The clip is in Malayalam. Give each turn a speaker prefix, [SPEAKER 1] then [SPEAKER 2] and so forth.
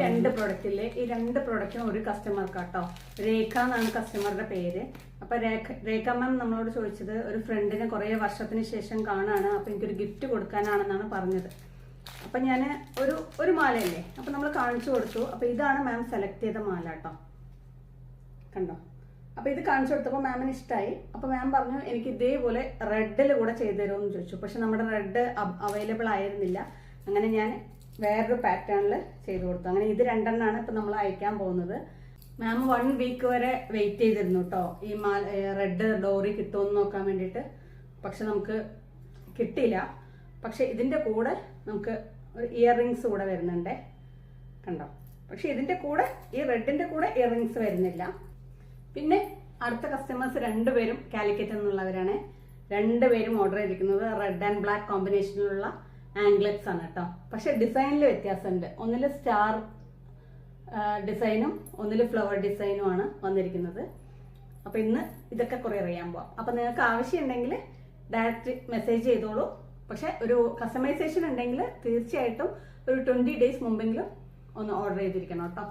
[SPEAKER 1] രണ്ട് പ്രൊഡക്റ്റ് ഇല്ലേ, ഈ രണ്ട് പ്രൊഡക്റ്റും ഒരു കസ്റ്റമർക്കാട്ടോ. രേഖ എന്നാണ് കസ്റ്റമറുടെ പേര്. അപ്പൊ രേഖ മാം നമ്മളോട് ചോദിച്ചത് ഒരു ഫ്രണ്ടിനെ കുറെ വർഷത്തിന് ശേഷം കാണാണ്, അപ്പൊ എനിക്കൊരു ഗിഫ്റ്റ് കൊടുക്കാനാണെന്നാണ് പറഞ്ഞത്. അപ്പൊ ഞാൻ ഒരു മാലയല്ലേ, അപ്പൊ നമ്മൾ കാണിച്ചു കൊടുത്തു. അപ്പൊ ഇതാണ് മാം സെലക്ട് ചെയ്ത മാല കേട്ടോ, കണ്ടോ. അപ്പൊ ഇത് കാണിച്ചു കൊടുത്തപ്പോൾ മാമിന് ഇഷ്ടമായി. അപ്പൊ മാം പറഞ്ഞു എനിക്ക് ഇതേപോലെ റെഡിൽ കൂടെ ചെയ്തു തരുമെന്ന് ചോദിച്ചു. പക്ഷെ നമ്മുടെ റെഡ് അവൈലബിൾ ആയിരുന്നില്ല. അങ്ങനെ ഞാൻ വേറൊരു പാറ്റേണിൽ ചെയ്തു കൊടുത്തു. അങ്ങനെ ഇത് രണ്ടെണ്ണമാണ് ഇപ്പൊ നമ്മൾ അയക്കാൻ പോകുന്നത്. മാം 1 വീക്ക് വരെ വെയിറ്റ് ചെയ്തിരുന്നു കേട്ടോ, ഈ റെഡ് ഡോറി കിട്ടുമെന്ന് നോക്കാൻ വേണ്ടിയിട്ട്. പക്ഷെ നമുക്ക് കിട്ടിയില്ല. പക്ഷെ ഇതിന്റെ കൂടെ നമുക്ക് ഒരു ഇയർ റിങ്സ് കൂടെ വരുന്നുണ്ടേ, കണ്ടോ. പക്ഷെ ഇതിന്റെ കൂടെ ഈ റെഡിന്റെ കൂടെ ഇയർ റിങ്സ് വരുന്നില്ല. പിന്നെ അടുത്ത കസ്റ്റമേഴ്സ് രണ്ടുപേരും കാലിക്കറ്റ് എന്നുള്ളവരാണ്. രണ്ടുപേരും ഓർഡർ ചെയ്തിരിക്കുന്നത് റെഡ് ആൻഡ് ബ്ലാക്ക് കോമ്പിനേഷനിലുള്ള ആംഗ്ലറ്റ്സ് ആണ് കേട്ടോ. പക്ഷെ ഡിസൈനിൽ വ്യത്യാസമുണ്ട്. ഒന്നിൽ സ്റ്റാർ ഡിസൈനും ഒന്നിൽ ഫ്ലവർ ഡിസൈനും ആണ് വന്നിരിക്കുന്നത്. അപ്പൊ ഇന്ന് ഇതൊക്കെ കൊറിയർ ചെയ്യാൻ പോവാം. അപ്പൊ നിങ്ങൾക്ക് ആവശ്യമുണ്ടെങ്കിൽ ഡയറക്റ്റ് മെസ്സേജ് ചെയ്തോളൂ. പക്ഷെ ഒരു കസ്റ്റമൈസേഷൻ ഉണ്ടെങ്കിൽ തീർച്ചയായിട്ടും ഒരു 20 days മുമ്പെങ്കിലും ഒന്ന് ഓർഡർ ചെയ്തിരിക്കണം കേട്ടോ.